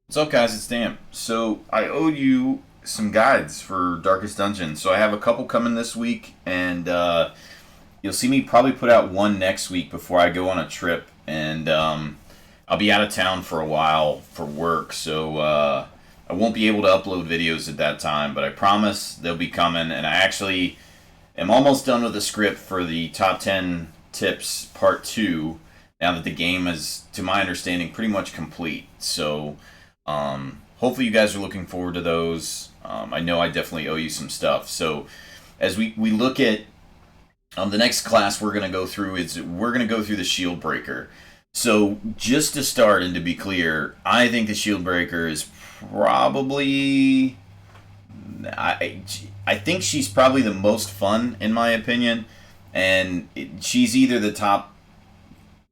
What's up, guys? It's Dan. So I owed you some guides for Darkest Dungeon. So I have a couple coming this week, and you'll see me probably put out one next week before I go on a trip. And I'll be out of town for a while for work, so I won't be able to upload videos at that time. But I promise they'll be coming. And I actually am almost done with the script for the top 10 tips part 2. Now that the game is, to my understanding, pretty much complete. So hopefully you guys are looking forward to those. I know I definitely owe you some stuff. So as we look at the next class we're going to go through we're going to go through the Shieldbreaker. So just to start and to be clear, I think the Shieldbreaker is probably... I think she's probably the most fun in my opinion. And she's either the top...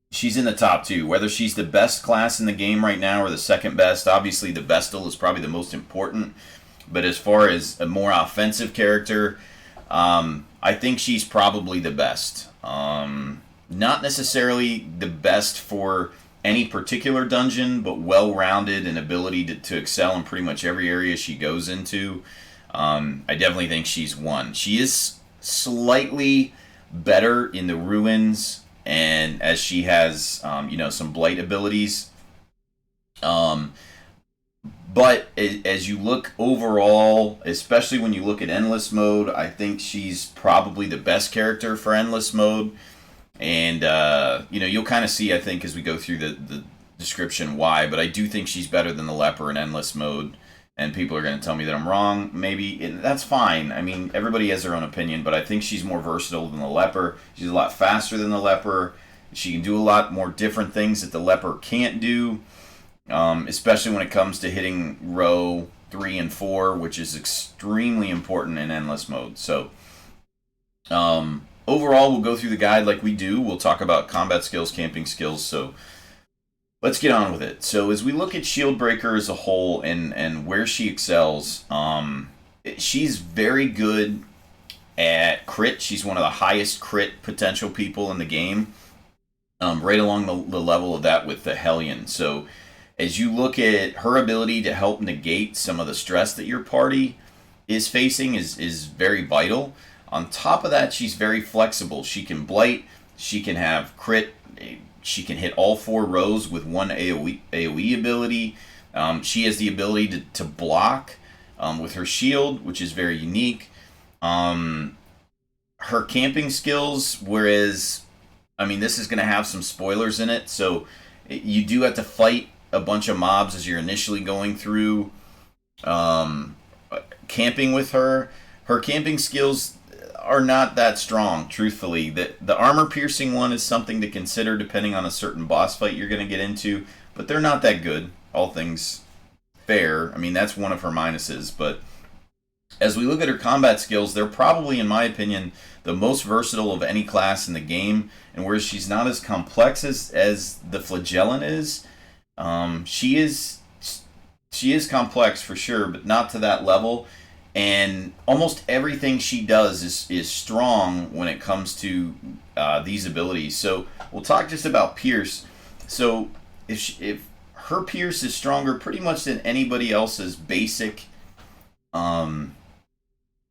She's in the top 2. Whether she's the best class in the game right now or the second best, obviously the Vestal is probably the most important. But as far as a more offensive character, I think she's probably the best. Not necessarily the best for any particular dungeon, but well-rounded and ability to excel in pretty much every area she goes into. I definitely think she's one. She is slightly better in the ruins, and as she has, some blight abilities. But as you look overall, especially when you look at Endless Mode, I think she's probably the best character for Endless Mode. And, you'll kind of see, I think, as we go through the description why. But I do think she's better than the Leper in Endless Mode. And people are going to tell me that I'm wrong, maybe. And that's fine. I mean, everybody has their own opinion, but I think she's more versatile than the Leper. She's a lot faster than the Leper. She can do a lot more different things that the Leper can't do, especially when it comes to hitting row 3 and 4, which is extremely important in Endless Mode. So, overall, we'll go through the guide like we do. We'll talk about combat skills, camping skills, so... Let's get on with it. So as we look at Shieldbreaker as a whole and where she excels, she's very good at crit. She's one of the highest crit potential people in the game, right along the level of that with the Hellion. So as you look at her ability to help negate some of the stress that your party is facing is very vital. On top of that, she's very flexible. She can blight, she can have crit, she can hit all 4 rows with one AoE ability. She has the ability to block with her shield, which is very unique. Her camping skills, whereas, this is going to have some spoilers in it, so you do have to fight a bunch of mobs as you're initially going through camping with her. Her camping skills are not that strong, truthfully. The armor-piercing one is something to consider depending on a certain boss fight you're going to get into, but they're not that good, all things fair. That's one of her minuses, but as we look at her combat skills, they're probably, in my opinion, the most versatile of any class in the game, and whereas she's not as complex as the Flagellant is, she is complex for sure, but not to that level. And almost everything she does is strong when it comes to these abilities. So we'll talk just about Pierce. So if her Pierce is stronger pretty much than anybody else's basic,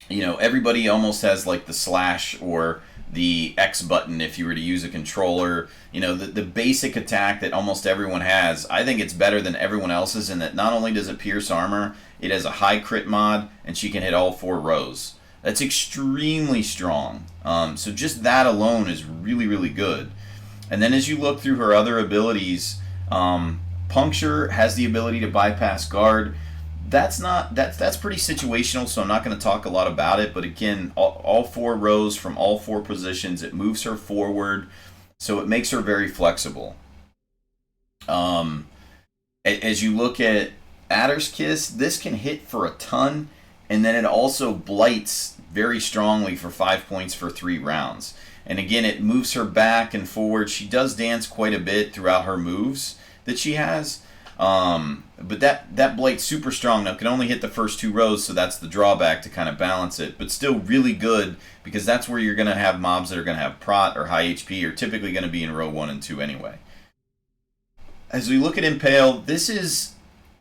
everybody almost has like the slash or the X button if you were to use a controller. The basic attack that almost everyone has, I think it's better than everyone else's in that not only does it pierce armor, it has a high crit mod, and she can hit all 4 rows. That's extremely strong. So just that alone is really, really good. And then as you look through her other abilities, Puncture has the ability to bypass guard. That's pretty situational, so I'm not going to talk a lot about it. But again, all 4 rows from all 4 positions, it moves her forward, so it makes her very flexible. As you look at Adder's Kiss, this can hit for a ton, and then it also blights very strongly for 5 points for 3 rounds. And again, it moves her back and forward. She does dance quite a bit throughout her moves that she has. But that blight's super strong. Now, it can only hit the first 2 rows, so that's the drawback to kind of balance it. But still really good, because that's where you're going to have mobs that are going to have prot or high HP, or typically going to be in row 1 and 2 anyway. As we look at Impaled, this is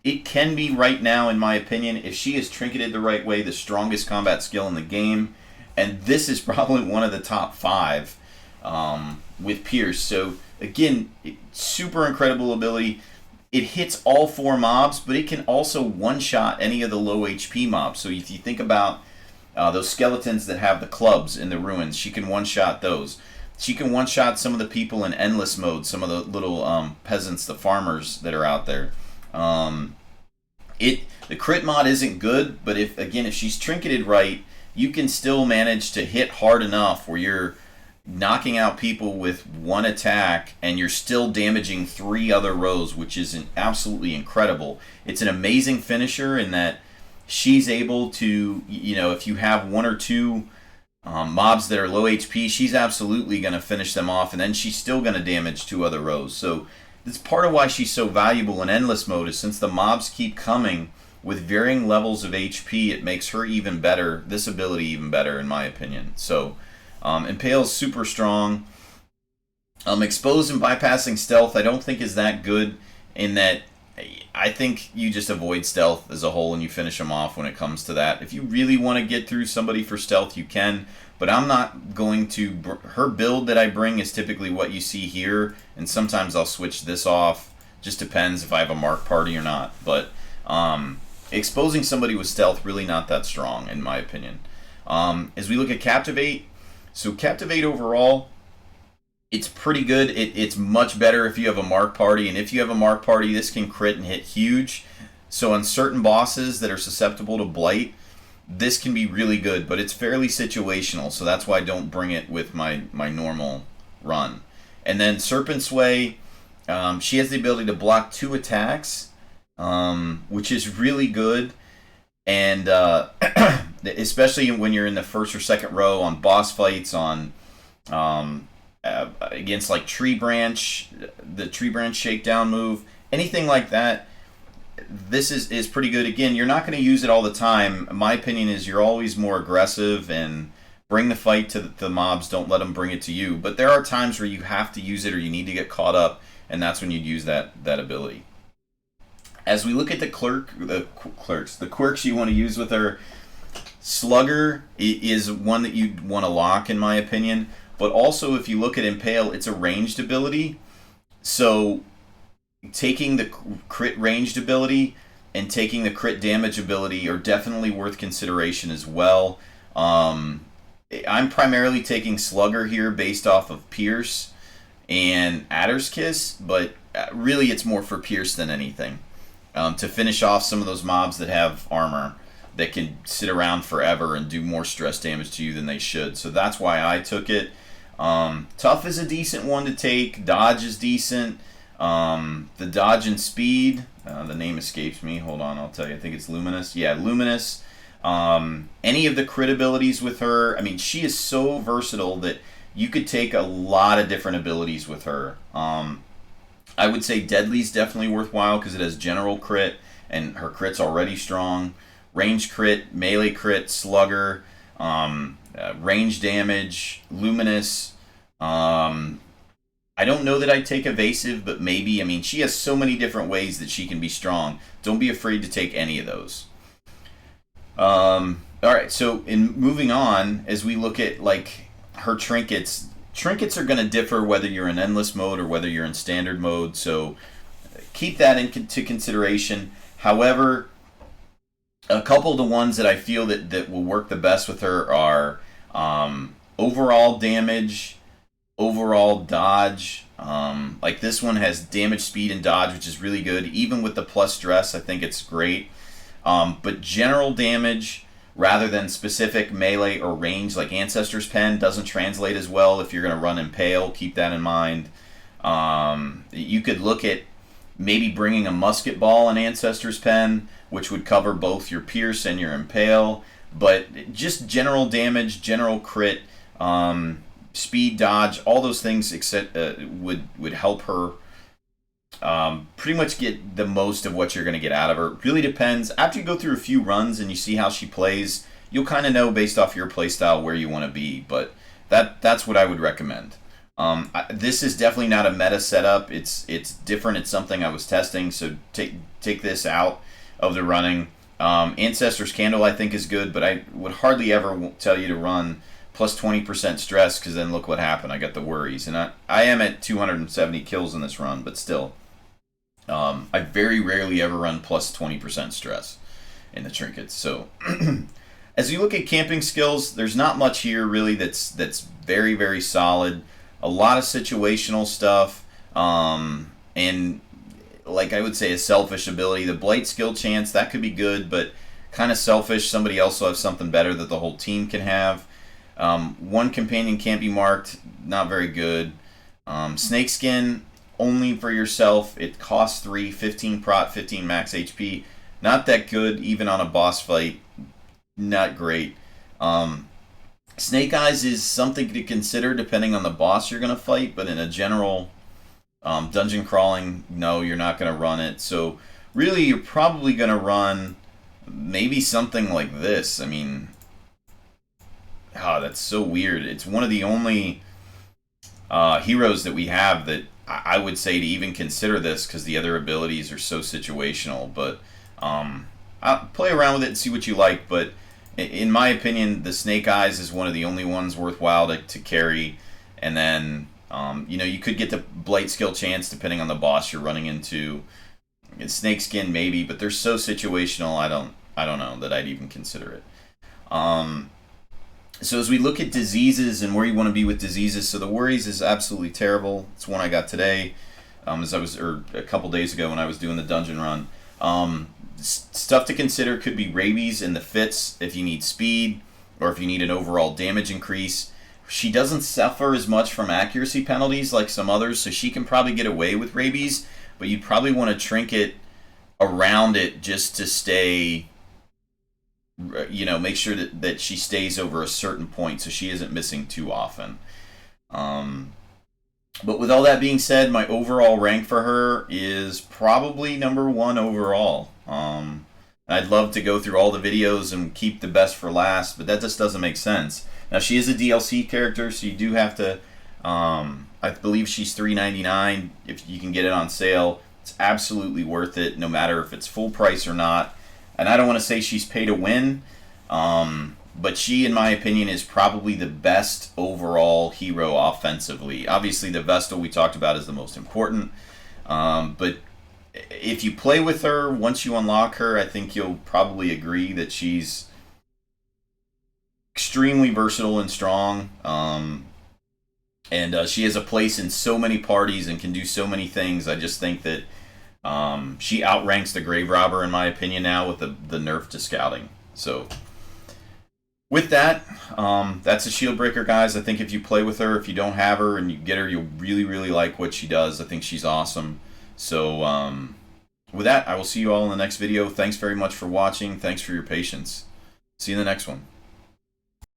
it can be right now, in my opinion, if she is trinketed the right way, the strongest combat skill in the game. And this is probably one of the top 5 with Pierce. So again, super incredible ability. It hits all 4 mobs, but it can also one-shot any of the low HP mobs. So if you think about those skeletons that have the clubs in the ruins, she can one-shot those. She can one-shot some of the people in endless mode, some of the little peasants, the farmers that are out there. The crit mod isn't good, but if she's trinketed right, you can still manage to hit hard enough where you're knocking out people with 1 attack and you're still damaging 3 other rows, which is absolutely incredible. It's an amazing finisher in that she's able to, if you have 1 or 2 mobs that are low HP, she's absolutely going to finish them off, and then she's still going to damage 2 other rows. So that's part of why she's so valuable in endless mode, is since the mobs keep coming with varying levels of HP, it makes her even better, this ability even better, in my opinion. So Impale's super strong. Exposed and bypassing stealth I don't think is that good, in that I think you just avoid stealth as a whole and you finish them off when it comes to that. If you really want to get through somebody for stealth, you can, but I'm not going to. Her build that I bring is typically what you see here, and sometimes I'll switch this off. Just depends if I have a mark party or not. But exposing somebody with stealth, really not that strong, in my opinion. As we look at Captivate, so Captivate overall, it's pretty good. It's much better if you have a mark party, and if you have a mark party, this can crit and hit huge. So on certain bosses that are susceptible to blight, this can be really good, but it's fairly situational, so that's why I don't bring it with my normal run. And then Serpent Sway, she has the ability to block 2 attacks, which is really good, and especially when you're in the first or second row on boss fights, on against like Tree Branch, the Tree Branch Shakedown move, anything like that. This is pretty good. Again, you're not going to use it all the time. My opinion is you're always more aggressive and bring the fight to the mobs. Don't let them bring it to you. But there are times where you have to use it or you need to get caught up, and that's when you'd use that ability. As we look at the quirks you want to use with her, Slugger is one that you'd want to lock, in my opinion. But also, if you look at Impale, it's a ranged ability. So taking the crit ranged ability and taking the crit damage ability are definitely worth consideration as well. I'm primarily taking Slugger here based off of Pierce and Adder's Kiss, but really it's more for Pierce than anything. To finish off some of those mobs that have armor that can sit around forever and do more stress damage to you than they should. So that's why I took it. Tough is a decent one to take. Dodge is decent. The dodge and speed, the name escapes me. Hold on, I'll tell you. I think it's Luminous. Yeah, Luminous. Any of the crit abilities with her. I mean, she is so versatile that you could take a lot of different abilities with her. I would say Deadly's definitely worthwhile because it has general crit and her crit's already strong. Range crit, melee crit, Slugger, range damage, Luminous. I don't know that I'd take Evasive, but maybe. I mean, she has so many different ways that she can be strong. Don't be afraid to take any of those. Alright, so in moving on, as we look at like her trinkets, trinkets are going to differ whether you're in endless mode or whether you're in standard mode, so keep that into consideration. However, a couple of the ones that I feel that will work the best with her are overall damage, overall dodge. Like this one has damage, speed, and dodge, which is really good. Even with the plus stress, I think it's great. But general damage, rather than specific melee or range, like Ancestor's Pen, doesn't translate as well if you're going to run Impale. Keep that in mind. You could look at maybe bringing a musket ball in Ancestor's Pen, which would cover both your Pierce and your Impale. But just general damage, general crit, speed, dodge, all those things would help her pretty much get the most of what you're going to get out of her. It really depends. After you go through a few runs and you see how she plays, you'll kind of know based off your playstyle where you want to be. But that's what I would recommend. This is definitely not a meta setup. It's different. It's something I was testing. So take this out of the running. Ancestor's Candle I think is good, but I would hardly ever tell you to run plus 20% stress, because then look what happened. I got the worries, and I am at 270 kills in this run, but still, I very rarely ever run plus 20% stress in the trinkets. So as you look at camping skills, there's not much here really that's very, very solid. A lot of situational stuff, and like I would say a selfish ability. The Blight skill chance, that could be good, but kind of selfish. Somebody else will have something better that the whole team can have. One companion can't be marked, not very good. Snakeskin, only for yourself. It costs 3, 15 prot, 15 max HP. Not that good, even on a boss fight. Not great. Snake Eyes is something to consider depending on the boss you're going to fight, but in a general dungeon crawling, no, you're not going to run it. So really, you're probably going to run maybe something like this. I mean, that's so weird. It's one of the only heroes that we have that I would say to even consider this, because the other abilities are so situational. But I'll play around with it and see what you like. But in my opinion, the Snake Eyes is one of the only ones worthwhile to carry. And then, you could get the Blight skill chance depending on the boss you're running into. Snakeskin maybe, but they're so situational. I don't know that I'd even consider it. So as we look at diseases and where you want to be with diseases, so the worries is absolutely terrible. It's one I got today, or a couple days ago when I was doing the dungeon run. Stuff to consider could be rabies and the fits if you need speed, or if you need an overall damage increase. She doesn't suffer as much from accuracy penalties like some others, so she can probably get away with rabies, but you'd probably want to trinket around it just to stay, make sure that she stays over a certain point so she isn't missing too often. But with all that being said, my overall rank for her is probably number 1 overall. I'd love to go through all the videos and keep the best for last, but that just doesn't make sense. Now, she is a DLC character, so you do have to, I believe she's $3.99 if you can get it on sale. It's absolutely worth it, no matter if it's full price or not. And I don't want to say she's pay to win, but she, in my opinion, is probably the best overall hero offensively. Obviously, the Vestal we talked about is the most important, but if you play with her, once you unlock her, I think you'll probably agree that she's extremely versatile and strong. And she has a place in so many parties and can do so many things. I just think that she outranks the Grave Robber, in my opinion, now with the nerf to scouting. So with that, that's a Shieldbreaker, guys. I think if you play with her, if you don't have her and you get her, you'll really, really like what she does. I think she's awesome. So with that, I will see you all in the next video. Thanks very much for watching. Thanks for your patience. See you in the next one.